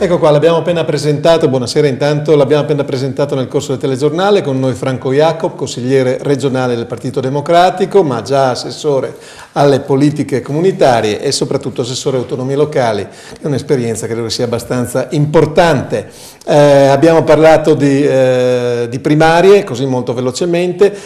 Ecco qua, l'abbiamo appena presentato, buonasera intanto, l'abbiamo appena presentato nel corso del telegiornale, con noi Franco Jacob, consigliere regionale del Partito Democratico, ma già assessore alle politiche comunitarie e soprattutto assessore alle autonomie locali, che è un'esperienza che credo sia abbastanza importante. Abbiamo parlato di primarie, così molto velocemente,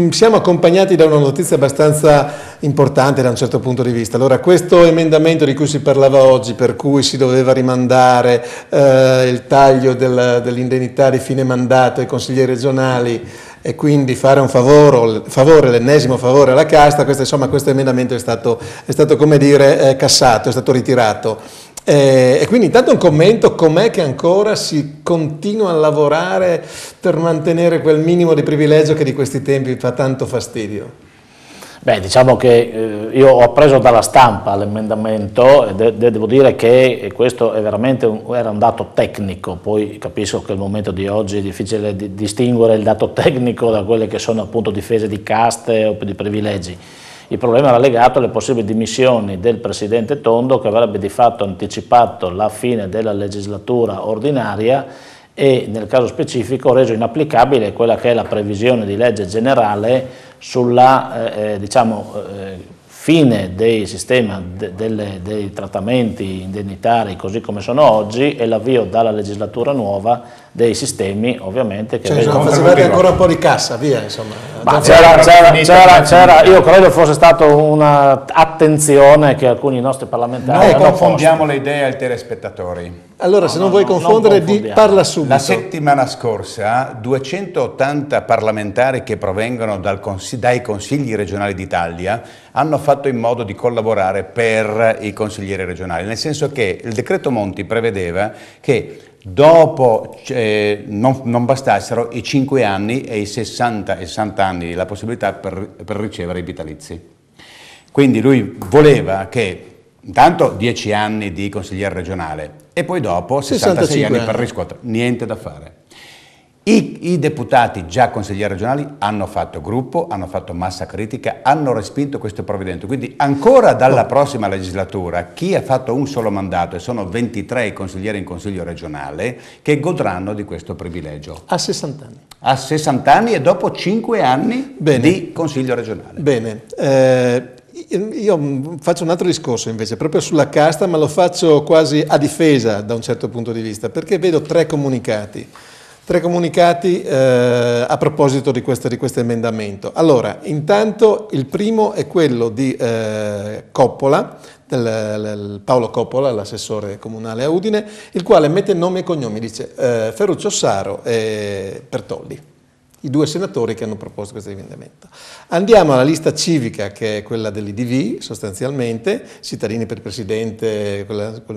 siamo accompagnati da una notizia abbastanza importante da un certo punto di vista. Allora, questo emendamento di cui si parlava oggi, per cui si doveva rimandare il taglio dell'indennità di fine mandato ai consiglieri regionali e quindi fare un favore, l'ennesimo favore alla casta, questo emendamento è stato come dire, cassato, è stato ritirato. E quindi intanto un commento: com'è che ancora si continua a lavorare per mantenere quel minimo di privilegio che di questi tempi fa tanto fastidio? Beh, diciamo che io ho appreso dalla stampa l'emendamento e devo dire che questo è veramente era un dato tecnico, poi capisco che al momento di oggi è difficile distinguere il dato tecnico da quelle che sono appunto difese di caste o di privilegi. Il problema era legato alle possibili dimissioni del Presidente Tondo, che avrebbe di fatto anticipato la fine della legislatura ordinaria e nel caso specifico reso inapplicabile quella che è la previsione di legge generale sulla fine dei sistema dei trattamenti indennitari così come sono oggi e l'avvio dalla legislatura nuova dei sistemi ovviamente che facevate ancora un po' di cassa, via, insomma. Ma io credo fosse stata un'attenzione che alcuni nostri parlamentari non confondiamo le idee ai telespettatori. Allora, se non vuoi confondere, parla subito. La settimana scorsa 280 parlamentari che provengono dai consigli regionali d'Italia hanno fatto in modo di collaborare per i consiglieri regionali, nel senso che il decreto Monti prevedeva che dopo non bastassero i 5 anni e i 60 anni la possibilità per ricevere i vitalizi. Quindi lui voleva che intanto 10 anni di consigliere regionale e poi dopo 66 anni per riscuotere, niente da fare. I deputati già consiglieri regionali hanno fatto gruppo, hanno fatto massa critica, hanno respinto questo provvedimento, quindi ancora dalla prossima legislatura chi ha fatto un solo mandato, e sono 23 i consiglieri in consiglio regionale, che godranno di questo privilegio. A 60 anni. A 60 anni e dopo 5 anni di consiglio regionale. Bene. Io faccio un altro discorso invece, proprio sulla casta, ma lo faccio quasi a difesa da un certo punto di vista, perché vedo tre comunicati a proposito di questo emendamento. Allora, intanto il primo è quello di Coppola, Paolo Coppola, l'assessore comunale a Udine, il quale mette nomi e cognomi, dice Ferruccio Saro e Pertolli, i due senatori che hanno proposto questo emendamento. Andiamo alla lista civica, che è quella dell'IDV, sostanzialmente, cittadini per il Presidente,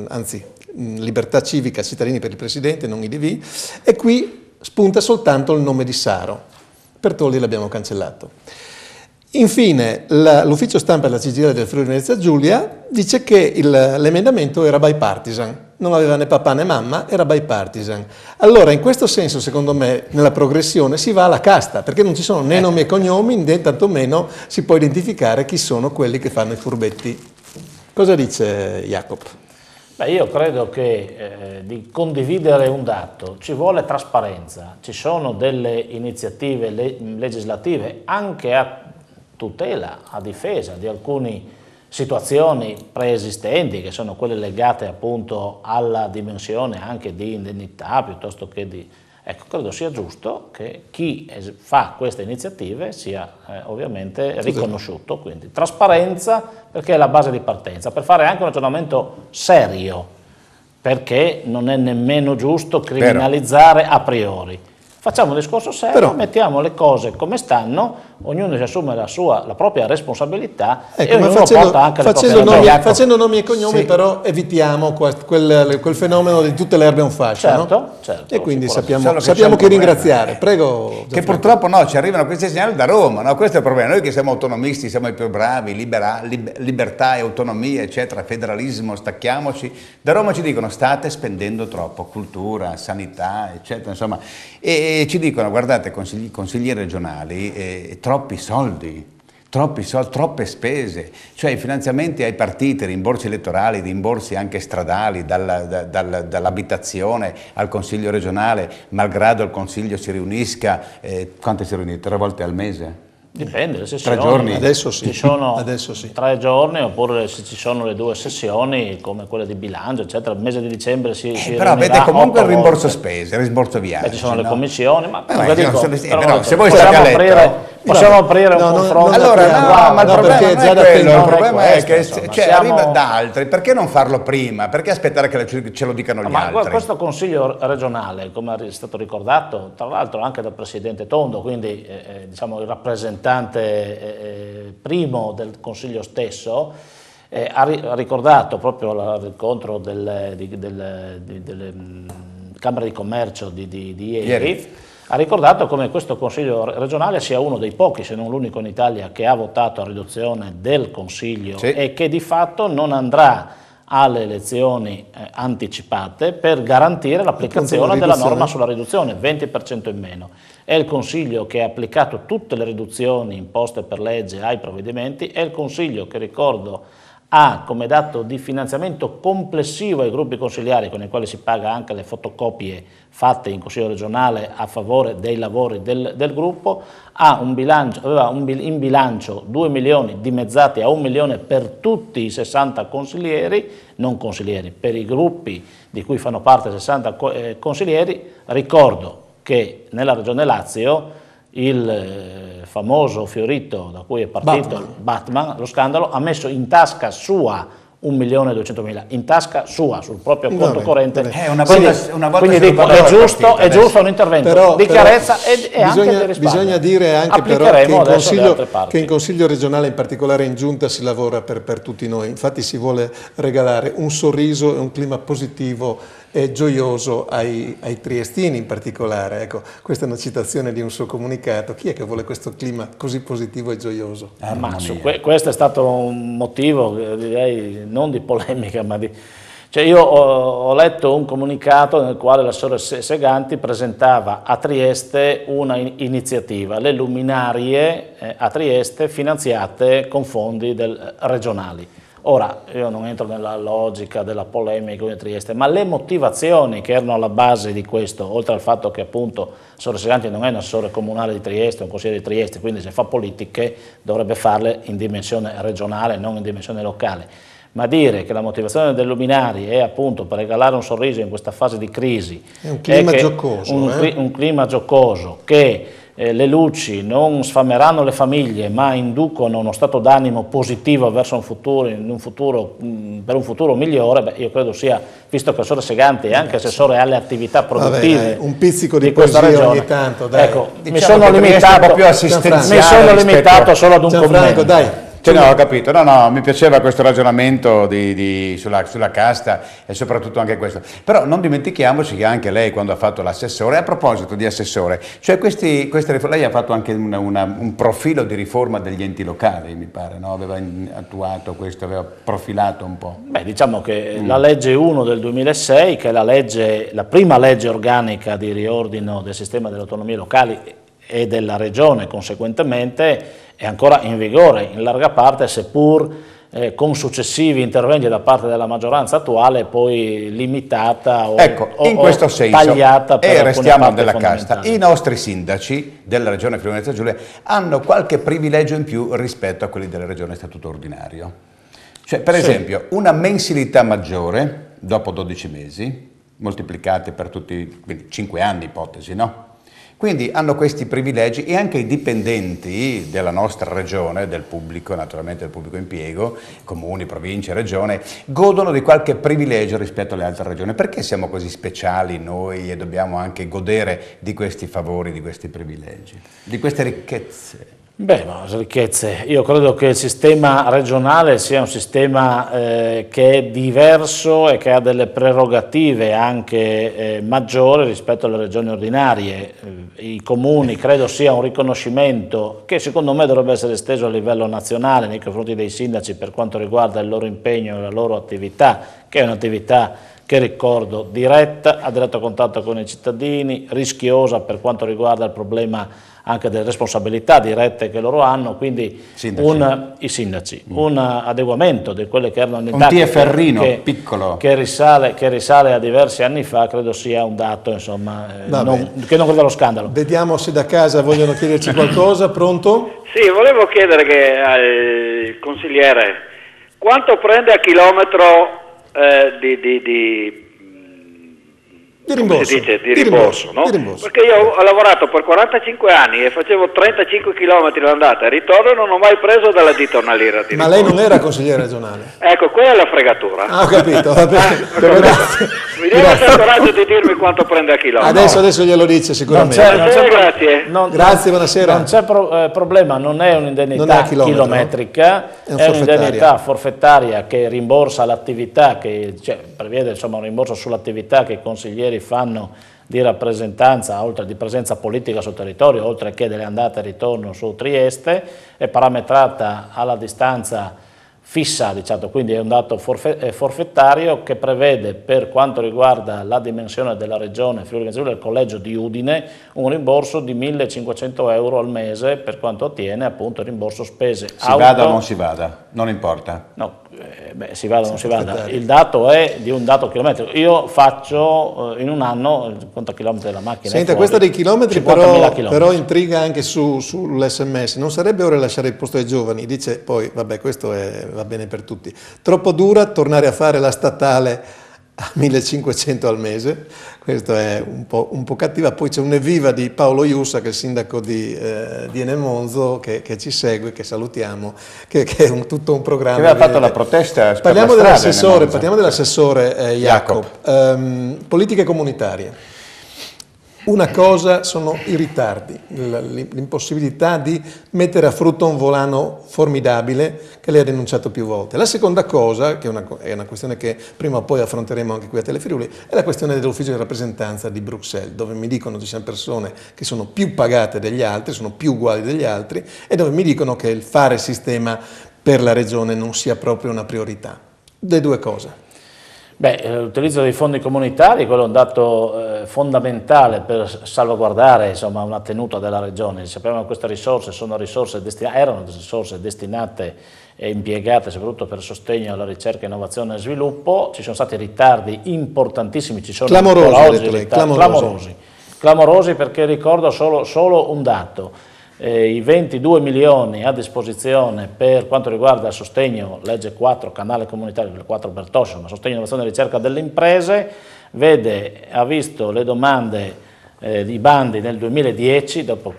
anzi, libertà civica, cittadini per il Presidente, non IDV, e qui spunta soltanto il nome di Saro. Pertolli l'abbiamo cancellato. Infine, l'ufficio stampa della CGIL del Friuli Venezia Giulia dice che l'emendamento era bipartisan, non aveva né papà né mamma, era bipartisan. Allora, in questo senso, secondo me, nella progressione si va alla casta, perché non ci sono né nomi e cognomi, né tantomeno si può identificare chi sono quelli che fanno i furbetti. Cosa dice Jacob? Beh, io credo che di condividere un dato ci vuole trasparenza, ci sono delle iniziative legislative anche a tutela, a difesa di alcune situazioni preesistenti che sono quelle legate appunto alla dimensione anche di indennità piuttosto che di... Ecco, credo sia giusto che chi fa queste iniziative sia ovviamente riconosciuto, quindi trasparenza perché è la base di partenza, per fare anche un ragionamento serio, perché non è nemmeno giusto criminalizzare a priori. Facciamo un discorso serio, mettiamo le cose come stanno, ognuno si assume la propria responsabilità, ecco, e ognuno porta anche le proprie ragioni. Facendo nomi e cognomi, sì, però evitiamo quel fenomeno di tutte le erbe un fascio, certo, no? Certo, e quindi sappiamo che ringraziare. Prego. Che purtroppo ci arrivano questi segnali da Roma, no? Questo è il problema. Noi che siamo autonomisti, siamo i più bravi, libertà e autonomia, eccetera, federalismo, stacchiamoci. Da Roma ci dicono state spendendo troppo, cultura, sanità, eccetera, insomma. E ci dicono, guardate, consiglieri regionali, troppi soldi, Troppi soldi, troppe spese, cioè i finanziamenti ai partiti, rimborsi elettorali, rimborsi anche stradali, dall'abitazione al Consiglio regionale, malgrado il Consiglio si riunisca, quante si riunisce? 3 volte al mese? Dipende, le sessioni. 3 giorni? Adesso sì. Ci sono Adesso sì. 3 giorni, oppure se ci sono le 2 sessioni, come quelle di bilancio, eccetera. Il mese di dicembre si però avete riunirà comunque il 8 rimborso volte. spese, il rimborso viaggi. Ci sono le no? commissioni, ma però se voi possiamo state a letto... possiamo aprire un confronto. Allora, ma il problema perché non già è da quello, tempo il problema è questo, che insomma, cioè, siamo- arriva da altri, perché non farlo prima? Perché aspettare che ce lo dicano gli Ma altri? questo Consiglio regionale, come è stato ricordato, tra l'altro anche dal Presidente Tondo, quindi diciamo il rappresentante primo del Consiglio stesso, ha ricordato proprio all'incontro delle Camere di Commercio di ieri, ha ricordato come questo Consiglio regionale sia uno dei pochi, se non l'unico in Italia, che ha votato a riduzione del Consiglio e che di fatto non andrà alle elezioni anticipate per garantire l'applicazione della norma sulla riduzione, 20% in meno. È il Consiglio che ha applicato tutte le riduzioni imposte per legge ai provvedimenti, è il Consiglio che, ricordo, ha come dato di finanziamento complessivo ai gruppi consigliari, con i quali si paga anche le fotocopie fatte in Consiglio regionale a favore dei lavori del gruppo, aveva in bilancio 2 milioni dimezzati a 1 milione per tutti i 60 consiglieri, non consiglieri, per i gruppi di cui fanno parte 60 consiglieri. Ricordo che nella Regione Lazio il famoso Fiorito, da cui è partito Batman, lo scandalo, ha messo in tasca sua 1.200.000, in tasca sua, sul proprio conto corrente. Quindi dico, è giusto un intervento di chiarezza e anche di risparmio. Bisogna dire anche però che in Consiglio regionale, in particolare in Giunta, si lavora per tutti noi. Infatti si vuole regalare un sorriso e un clima positivo e gioioso ai triestini in particolare. Ecco, questa è una citazione di un suo comunicato. Chi è che vuole questo clima così positivo e gioioso? Questo è stato un motivo, direi, non di polemica, ma di... Cioè io ho letto un comunicato nel quale l'assessore Seganti presentava a Trieste una iniziativa, le luminarie a Trieste finanziate con fondi regionali. Ora, io non entro nella logica della polemica di Trieste, ma le motivazioni che erano alla base di questo, oltre al fatto che appunto l'assessore Seganti non è un assessore comunale di Trieste, è un consigliere di Trieste, quindi se fa politiche dovrebbe farle in dimensione regionale, non in dimensione locale. Ma dire che la motivazione dei luminari è appunto per regalare un sorriso in questa fase di crisi, è un clima giocoso, un clima giocoso, che le luci non sfameranno le famiglie ma inducono uno stato d'animo positivo verso un futuro, per un futuro migliore, io credo sia, visto che l'assessore Seganti è anche assessore alle attività produttive, un pizzico di questa poesia regione. ogni tanto, dai. Ecco, Diciamo mi sono limitato solo ad un commento. Dai. No, ho capito, no, mi piaceva questo ragionamento sulla casta e soprattutto anche questo. Però non dimentichiamoci che anche lei, quando ha fatto l'assessore, a proposito di assessore, cioè queste riforme, lei ha fatto anche un profilo di riforma degli enti locali, mi pare, no? Aveva attuato questo, aveva profilato un po'. Beh, diciamo che la legge 1 del 2006, che è la prima legge organica di riordino del sistema delle autonomie locali e della regione conseguentemente, è ancora in vigore in larga parte, seppur con successivi interventi da parte della maggioranza attuale, poi limitata in questo senso, tagliata per restiamo nella casta. I nostri sindaci della regione Friuli-Venezia Giulia hanno qualche privilegio in più rispetto a quelli della regione statuto ordinario. Cioè, per esempio, una mensilità maggiore dopo 12 mesi, moltiplicate per tutti, quindi 5 anni ipotesi, no? Quindi hanno questi privilegi e anche i dipendenti della nostra regione, del pubblico, naturalmente del pubblico impiego, comuni, province, regione, godono di qualche privilegio rispetto alle altre regioni. Perché siamo così speciali noi e dobbiamo anche godere di questi favori, di questi privilegi, di queste ricchezze? Beh, ma ricchezze, io credo che il sistema regionale sia un sistema che è diverso e che ha delle prerogative anche maggiori rispetto alle regioni ordinarie. I comuni credo sia un riconoscimento che secondo me dovrebbe essere esteso a livello nazionale nei confronti dei sindaci per quanto riguarda il loro impegno e la loro attività, che è un'attività che ricordo diretta, a diretto contatto con i cittadini, rischiosa per quanto riguarda il problema anche delle responsabilità dirette che loro hanno, quindi i sindaci, un adeguamento di quelle che erano le TFRino piccolo che risale a diversi anni fa, credo sia un dato insomma, che non creda allo scandalo. Vediamo se da casa vogliono chiederci qualcosa. Pronto? Sì, volevo chiedere al consigliere quanto prende a chilometro di rimborso, no? di rimborso. Perché io ho lavorato per 45 anni e facevo 35 km l'andata e ritorno e non ho mai preso dalla ditta una lira di Ma lei non era consigliere regionale? Ecco, quella è la fregatura. Ah, ho capito, va bene. Mi deve avere il coraggio di dirmi quanto prende a chilometro. Adesso glielo dice sicuramente. Grazie. Grazie, buonasera. Non c'è problema, non è un'indennità chilometrica, è un'indennità forfettaria che rimborsa l'attività, prevede insomma un rimborso sull'attività che i consiglieri fanno di rappresentanza, oltre di presenza politica sul territorio, oltre che delle andate e ritorno su Trieste, è parametrata alla distanza fissa, diciamo, quindi è un dato forfettario che prevede, per quanto riguarda la dimensione della regione Friuli-Venezia Giulia, il collegio di Udine, un rimborso di 1.500 euro al mese per quanto attiene appunto il rimborso spese. Si vada o non si vada, non importa. No, si vada o non si vada, il dato è di un dato chilometrico. Io faccio in un anno, conta chilometri della macchina. Senta, questa dei chilometri però intriga anche sull'SMS. Non sarebbe ora lasciare il posto ai giovani? Dice poi, vabbè, questo va bene per tutti. Troppo dura tornare a fare la statale a 1.500 al mese, questo è un po' cattiva. Poi c'è un evviva di Paolo Iussa, che è il sindaco di Enemonzo, che ci segue, che salutiamo, che è tutto un programma. Che aveva fatto la protesta. Parliamo dell'assessore Jacob. Politiche comunitarie. Una cosa sono i ritardi, l'impossibilità di mettere a frutto un volano formidabile che lei ha denunciato più volte. La seconda cosa, che è una questione che prima o poi affronteremo anche qui a Telefriuli, è la questione dell'ufficio di rappresentanza di Bruxelles, dove mi dicono che ci sono persone che sono più pagate degli altri, sono più uguali degli altri, e dove mi dicono che il fare sistema per la regione non sia proprio una priorità. Le due cose. L'utilizzo dei fondi comunitari, quello è un dato fondamentale per salvaguardare insomma, una tenuta della regione. Sappiamo che queste risorse erano risorse destinate e impiegate soprattutto per sostegno alla ricerca, innovazione e sviluppo. Ci sono stati ritardi importantissimi, ci sono clamorosi, perché ricordo solo un dato. I 22 milioni a disposizione per quanto riguarda il sostegno, legge 4, canale comunitario, il 4 Bertoscio, ma sostegno, innovazione e ricerca delle imprese, ha visto le domande di bandi nel 2010, dopo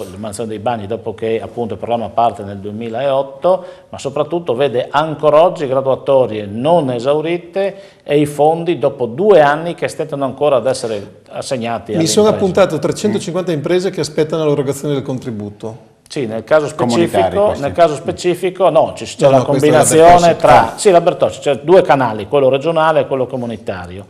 l'emanazione dei bandi, dopo che appunto il programma parte nel 2008, ma soprattutto vede ancora oggi graduatorie non esaurite e i fondi dopo 2 anni che stentano ancora ad essere assegnati. Mi sono appuntato 350 imprese che aspettano l'erogazione del contributo. Sì, nel caso specifico no, c'è la combinazione tra la Bertocci, c'è 2 canali, quello regionale e quello comunitario.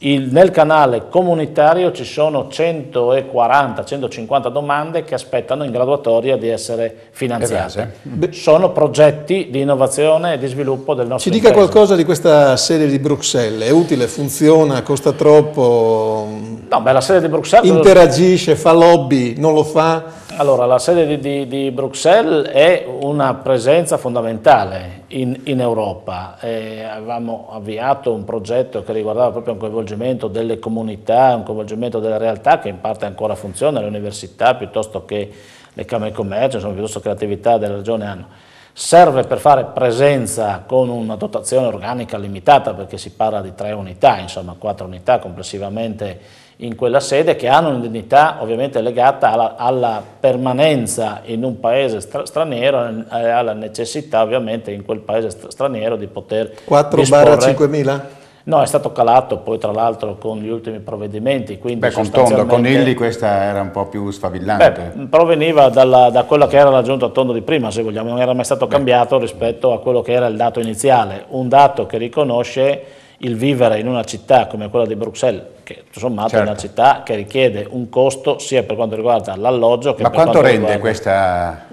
Nel canale comunitario ci sono 140-150 domande che aspettano in graduatoria di essere finanziate. Sono progetti di innovazione e di sviluppo del nostro paese. Ci dica qualcosa di questa sede di Bruxelles, è utile, funziona, costa troppo? No, la sede di Bruxelles interagisce, fa lobby, non lo fa? Allora, la sede di Bruxelles è una presenza fondamentale in Europa. Avevamo avviato un progetto che riguardava proprio un coinvolgimento delle comunità, un coinvolgimento delle realtà che in parte ancora funziona, le università piuttosto che le camere di commercio, insomma, piuttosto che le attività della regione hanno. Serve per fare presenza con una dotazione organica limitata, perché si parla di 3 unità, insomma 4 unità complessivamente in quella sede, che hanno un'indennità ovviamente legata alla permanenza in un paese straniero e alla necessità ovviamente in quel paese straniero di poter 4/5.000? No, è stato calato poi tra l'altro con gli ultimi provvedimenti. Quindi con Tondo, con Illy questa era un po' più sfavillante. Proveniva da quella che era la giunta Tondo di prima, se vogliamo, non era mai stato cambiato rispetto a quello che era il dato iniziale, un dato che riconosce il vivere in una città come quella di Bruxelles, che tutto sommato è una città che richiede un costo sia per quanto riguarda l'alloggio che Ma per quanto quanto rende riguarda... questa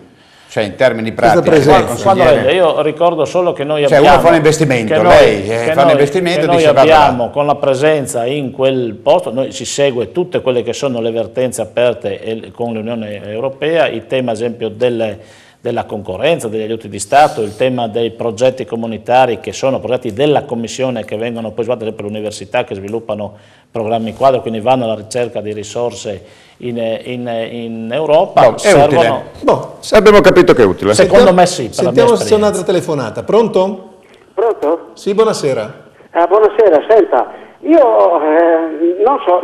Cioè in termini pratici, io ricordo solo che noi abbiamo... Cioè uno fa un investimento, lei fa un investimento e dice noi abbiamo con la presenza in quel posto, noi si segue tutte quelle che sono le vertenze aperte con l'Unione Europea, il tema ad esempio della concorrenza, degli aiuti di Stato, il tema dei progetti comunitari che sono progetti della Commissione che vengono poi sviluppati per le università che sviluppano programmi quadro, quindi vanno alla ricerca di risorse in Europa. È utile. Abbiamo capito che è utile. Secondo me sì, per la mia Sentiamo se c'è un'altra telefonata. Pronto? Pronto? Sì, buonasera. Buonasera, senta, io non so,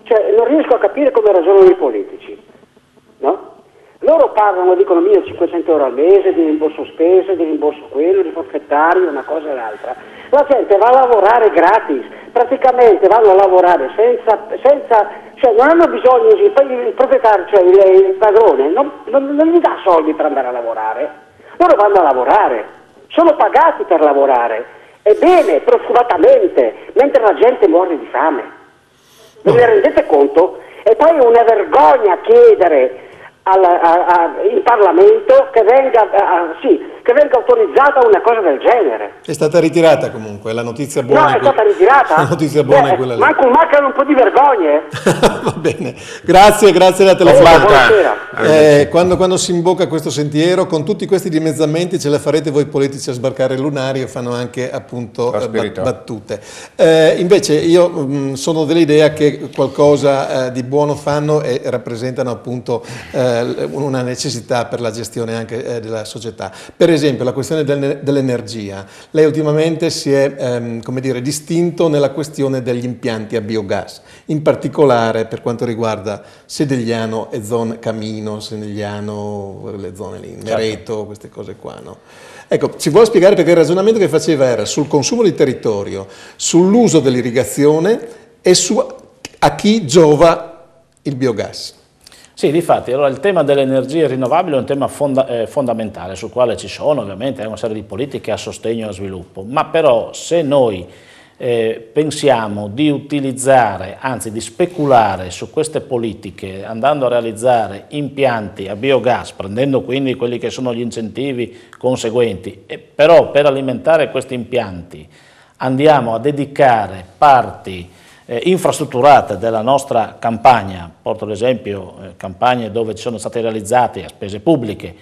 cioè non riesco a capire come ragionano i politici, no? Loro parlano, dicono 1.500 euro al mese di rimborso spese, di rimborso quello, di forfettario, una cosa e l'altra. La gente va a lavorare gratis, praticamente vanno a lavorare senza cioè non hanno bisogno, il proprietario, cioè il padrone, non gli dà soldi per andare a lavorare, loro vanno a lavorare, sono pagati per lavorare, e bene, profumatamente, mentre la gente muore di fame. Ve ne rendete conto? E poi è una vergogna chiedere in Parlamento che venga autorizzata una cosa del genere. È stata ritirata comunque, la notizia buona. No, è stata ritirata? La notizia buona è quella lì. Mancano un po' di vergogne. Va bene, grazie della telefonata. Quando si imbocca questo sentiero, con tutti questi dimezzamenti ce la farete voi politici a sbarcare il lunario, fanno anche appunto battute. Invece io sono dell'idea che qualcosa di buono fanno e rappresentano appunto una necessità per la gestione anche della società. Per esempio la questione dell'energia. Lei ultimamente si è come dire, distinto nella questione degli impianti a biogas, in particolare per quanto riguarda Sedegliano e zone Camino, Sedegliano, le zone lì, Nereto, queste cose qua, no? Ecco, ci vuole spiegare, perché il ragionamento che faceva era sul consumo di territorio, sull'uso dell'irrigazione e a chi giova il biogas. Sì, difatti, allora il tema delle energie rinnovabili è un tema fondamentale, sul quale ci sono ovviamente una serie di politiche a sostegno e a sviluppo, ma però se noi pensiamo di utilizzare, anzi di speculare su queste politiche andando a realizzare impianti a biogas, prendendo quindi quelli che sono gli incentivi conseguenti, però per alimentare questi impianti andiamo a dedicare parti infrastrutturate della nostra campagna, porto l'esempio campagne dove ci sono state realizzate a spese pubbliche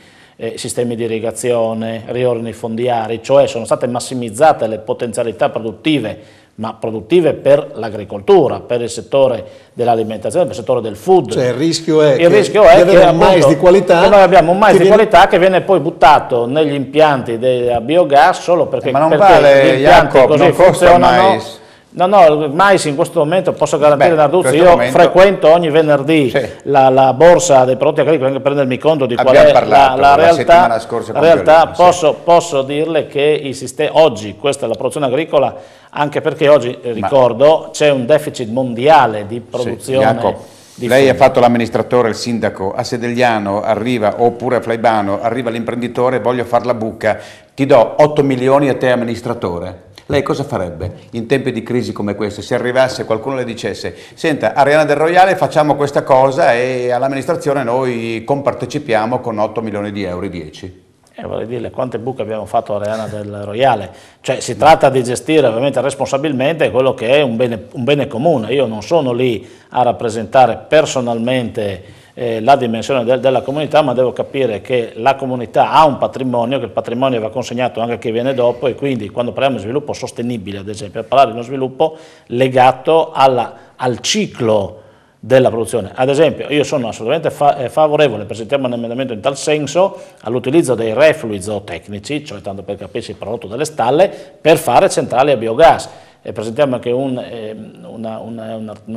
sistemi di irrigazione, riordini fondiari, cioè sono state massimizzate le potenzialità produttive, ma produttive per l'agricoltura, per il settore dell'alimentazione, per il settore del food. Cioè il rischio è di avere un mais di qualità. Noi abbiamo un mais di qualità che viene poi buttato negli impianti a biogas solo perché, ma non perché vale, gli impianti Jacob, così non costa funzionano. mais. No, il mais in questo momento posso garantire Narduzzi, io frequento ogni venerdì la borsa dei prodotti agricoli anche per rendermi conto di qual è la realtà. La realtà posso dirle che oggi questa è la produzione agricola, anche perché oggi, ricordo, c'è un deficit mondiale di produzione. Lei ha fatto l'amministratore, il sindaco, a Sedegliano arriva, oppure a Flaibano, arriva l'imprenditore, voglio far la buca, ti do 8 milioni a te amministratore. Lei cosa farebbe in tempi di crisi come questa? Se arrivasse qualcuno le dicesse, senta, Ariana del Royale facciamo questa cosa e all'amministrazione noi compartecipiamo con 8 milioni di euro, 10. Vorrei dirle quante buche abbiamo fatto a Ariana del Royale, cioè si tratta di gestire ovviamente responsabilmente quello che è un bene comune. Io non sono lì a rappresentare personalmente la dimensione della comunità, ma devo capire che la comunità ha un patrimonio, che il patrimonio va consegnato anche a chi viene dopo, e quindi quando parliamo di sviluppo sostenibile, ad esempio, parlare di uno sviluppo legato al ciclo della produzione. Ad esempio, io sono assolutamente favorevole, presentiamo un emendamento in tal senso, all'utilizzo dei reflui zootecnici, cioè tanto per capirsi il prodotto delle stalle, per fare centrali a biogas. E presentiamo anche un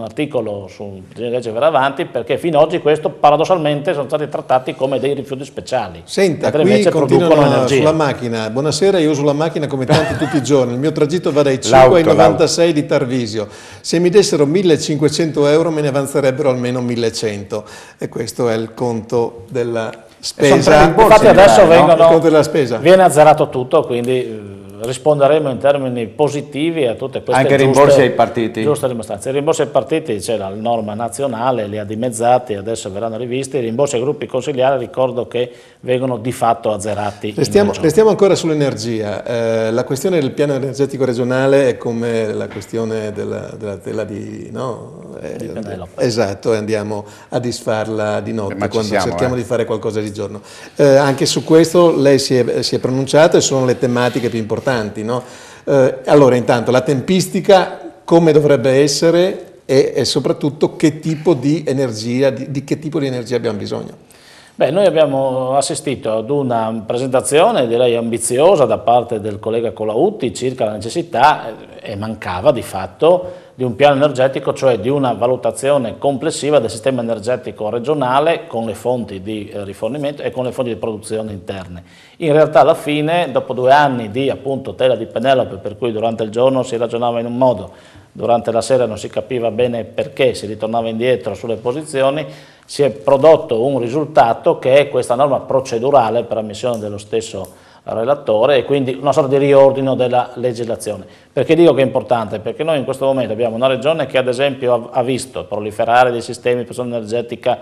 articolo sul disegno di legge verrà avanti, perché fino ad oggi questo paradossalmente sono stati trattati come dei rifiuti speciali. Senta, qui continuano sulla macchina. Buonasera, io uso la macchina come tanti tutti i giorni, il mio tragitto va dai 5 ai 96 di Tarvisio. Se mi dessero 1.500 euro me ne avanzerebbero almeno 1.100, e questo è il conto della spesa. Infatti adesso viene spesa. Viene azzerato tutto, quindi risponderemo in termini positivi a tutte queste anche rimborsi ai partiti. Giuste rimostranze. I rimborsi ai partiti c'è la norma nazionale, li ha dimezzati, adesso verranno rivisti. I rimborsi ai gruppi consigliari ricordo che vengono di fatto azzerati. Restiamo ancora sull'energia. La questione del piano energetico regionale è come la questione della tela di Penelope. Esatto, e andiamo a disfarla di notte quando cerchiamo di fare qualcosa di giorno. Anche su questo lei si è pronunciato e sono le tematiche più importanti, no? Allora, intanto la tempistica come dovrebbe essere e soprattutto che tipo di energia, di che tipo di energia abbiamo bisogno. Beh, noi abbiamo assistito ad una presentazione direi ambiziosa da parte del collega Colautti circa la necessità, e mancava di fatto, di un piano energetico, cioè di una valutazione complessiva del sistema energetico regionale con le fonti di rifornimento e con le fonti di produzione interne. In realtà alla fine, dopo 2 anni di appunto tela di Penelope, per cui durante il giorno si ragionava in un modo, durante la sera non si capiva bene perché, si ritornava indietro sulle posizioni, si è prodotto un risultato che è questa norma procedurale per ammissione dello stesso relatore e quindi una sorta di riordino della legislazione. Perché dico che è importante? Perché noi in questo momento abbiamo una regione che ad esempio ha visto proliferare dei sistemi di produzione energetica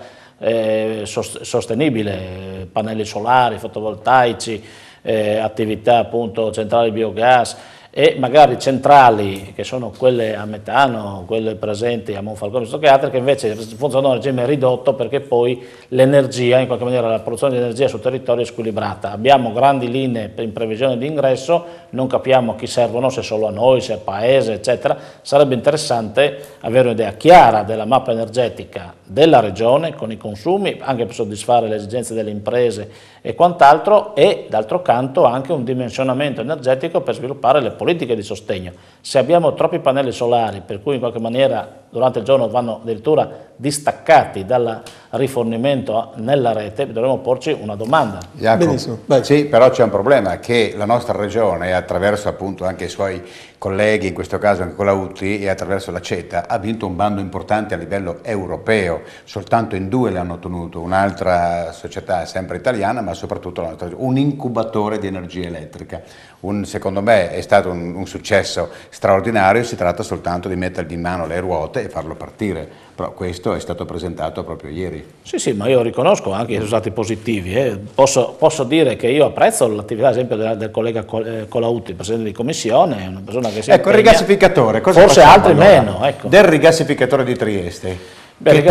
sostenibile, pannelli solari, fotovoltaici, attività appunto centrali biogas, e magari centrali che sono quelle a metano, quelle presenti a Monfalcone piuttosto che altre, che invece funzionano a regime ridotto perché poi l'energia, in qualche maniera la produzione di energia sul territorio è squilibrata. Abbiamo grandi linee in previsione di ingresso, non capiamo a chi servono, se solo a noi, se al paese, eccetera. Sarebbe interessante avere un'idea chiara della mappa energetica della regione con i consumi, anche per soddisfare le esigenze delle imprese e quant'altro, e d'altro canto anche un dimensionamento energetico per sviluppare le politiche di sostegno. Se abbiamo troppi pannelli solari, per cui in qualche maniera durante il giorno vanno addirittura distaccati dal rifornimento nella rete, dovremmo porci una domanda. Benissimo, vai. Sì, però c'è un problema, che la nostra regione, attraverso appunto anche i suoi colleghi, in questo caso anche Colautti, e attraverso la CETA, ha vinto un bando importante a livello europeo. Soltanto in 2 le hanno ottenuto, un'altra società sempre italiana, ma soprattutto la nostra, un incubatore di energia elettrica. Secondo me è stato un successo straordinario, si tratta soltanto di mettergli in mano le ruote e farlo partire, però questo è stato presentato proprio ieri. Sì, ma io riconosco anche i risultati positivi. Posso dire che io apprezzo l'attività, ad esempio, del collega Colautti, presidente di commissione, è una persona che si impegna. Il rigassificatore, cosa forse altri allora? meno. Ecco. Del rigassificatore di Trieste. Beh, il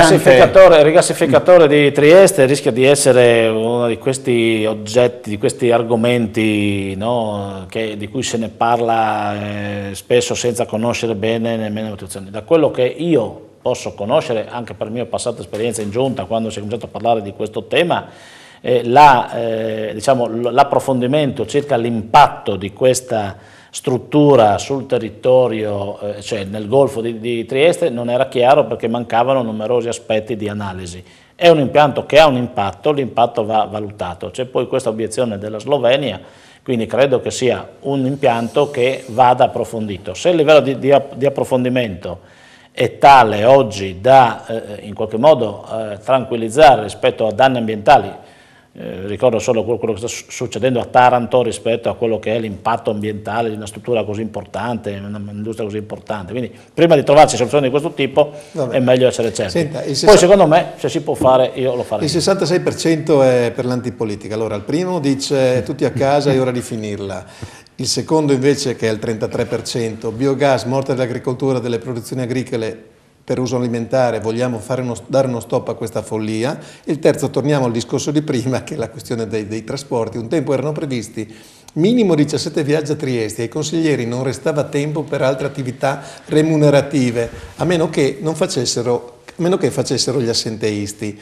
rigassificatore di Trieste rischia di essere uno di questi oggetti, di questi argomenti, no, di cui se ne parla spesso senza conoscere bene nemmeno le motivazioni. Da quello che io posso conoscere, anche per mia passata esperienza in giunta, quando si è cominciato a parlare di questo tema, l'approfondimento circa l'impatto di questa struttura sul territorio, cioè nel Golfo di Trieste, non era chiaro perché mancavano numerosi aspetti di analisi. È un impianto che ha un impatto, l'impatto va valutato. C'è poi questa obiezione della Slovenia, quindi credo che sia un impianto che vada approfondito. Se il livello di approfondimento è tale oggi da in qualche modo tranquillizzare rispetto a danni ambientali, ricordo solo quello che sta succedendo a Taranto rispetto a quello che è l'impatto ambientale di una struttura così importante, un'industria così importante, quindi prima di trovarci soluzioni di questo tipo è meglio essere certi. Senta, poi secondo me se si può fare io lo farei. Il 66% è per l'antipolitica, allora il primo dice tutti a casa, è ora di finirla. Il secondo invece, che è il 33%, biogas, morte dell'agricoltura, delle produzioni agricole per uso alimentare, vogliamo dare uno stop a questa follia. Il terzo, torniamo al discorso di prima, che è la questione dei trasporti. Un tempo erano previsti minimo 17 viaggi a Trieste, ai consiglieri non restava tempo per altre attività remunerative, a meno che facessero gli assenteisti.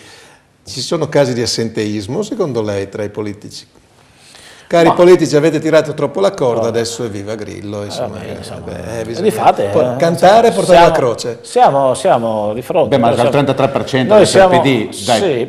Ci sono casi di assenteismo, secondo lei, tra i politici? Cari politici, avete tirato troppo la corda, adesso è viva Grillo. Insomma, bisogna cantare e portare la croce. Siamo di fronte. Beh, ma il 33% noi siamo, PD, dai. Sì,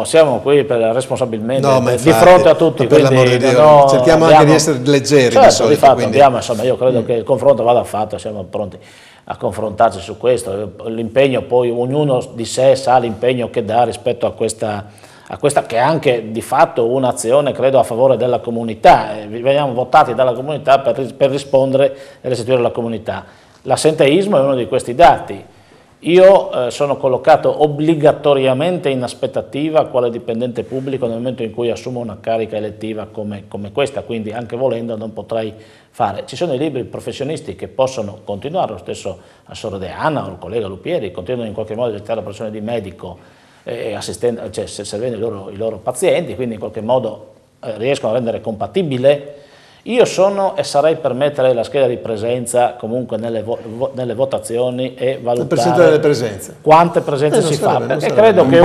siamo qui per responsabilmente infatti, di fronte a tutti. Per l'amor di Dio, cerchiamo anche di essere leggeri. Certo, di solito, di fatto quindi. insomma, io credo che il confronto vada fatto, siamo pronti a confrontarci su questo. L'impegno poi, ognuno di sé sa l'impegno che dà rispetto a questa che è anche di fatto un'azione, credo, a favore della comunità. Veniamo votati dalla comunità per rispondere e restituire alla comunità. L'assenteismo è uno di questi dati. Io sono collocato obbligatoriamente in aspettativa quale dipendente pubblico nel momento in cui assumo una carica elettiva come questa, quindi anche volendo non potrei fare. Ci sono i liberi professionisti che possono continuare, lo stesso Assessore De Anna o il collega Lupieri, continuano in qualche modo a esercitare la professione di medico, cioè servendo i loro pazienti, quindi in qualche modo riescono a rendere compatibile. Io sono e sarei per mettere la scheda di presenza comunque nelle votazioni e valutare quante presenze si fa, perché credo che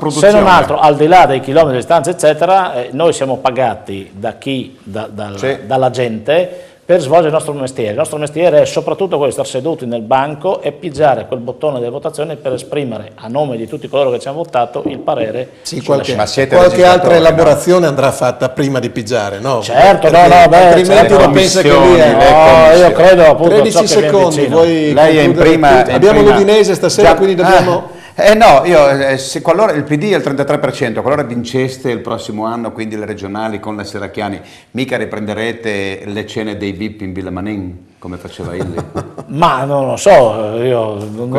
se non altro, al di là dei chilometri di distanza eccetera, noi siamo pagati dalla gente per svolgere il nostro mestiere. Il nostro mestiere è soprattutto quello di stare seduti nel banco e pigiare quel bottone delle votazioni per esprimere a nome di tutti coloro che ci hanno votato il parere. Sì, qualche altra elaborazione andrà fatta prima di pigiare, no? Certo, altrimenti certo. non pensa che lì io credo appunto 13 secondi, voi lei è in prima. Abbiamo l'Udinese stasera, quindi dobbiamo... No, qualora il PD è il 33%, qualora vinceste il prossimo anno, quindi le regionali con la Serracchiani, mica riprenderete le cene dei VIP in Villa Manin, come faceva Illy? Ma non lo so, io non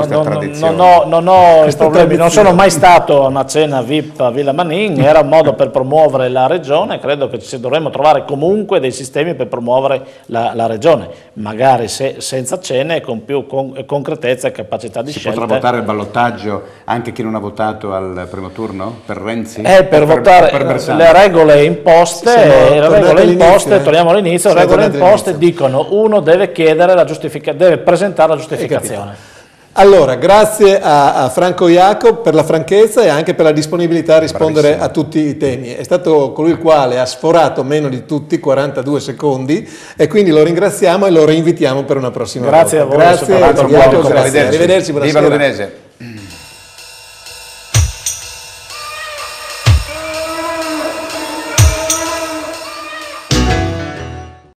ho i problemi, non sono mai stato a una cena VIP a Villa Manin, era un modo per promuovere la regione, credo che dovremmo trovare comunque dei sistemi per promuovere la regione, magari senza cene, con più concretezza e capacità di scelta. Si potrà votare il ballottaggio anche chi non ha votato al primo turno? Per Renzi? Per votare le regole imposte, torniamo all'inizio, le regole imposte dicono uno deve deve presentare la giustificazione. Allora, grazie a Franco Iacob per la franchezza e anche per la disponibilità a rispondere a tutti i temi. È stato colui il quale ha sforato meno di tutti, 42 secondi, e quindi lo ringraziamo e lo reinvitiamo per una prossima volta. Grazie a voi. Grazie, Iacob, grazie. Arrivederci, buonasera. Viva l'Udinese.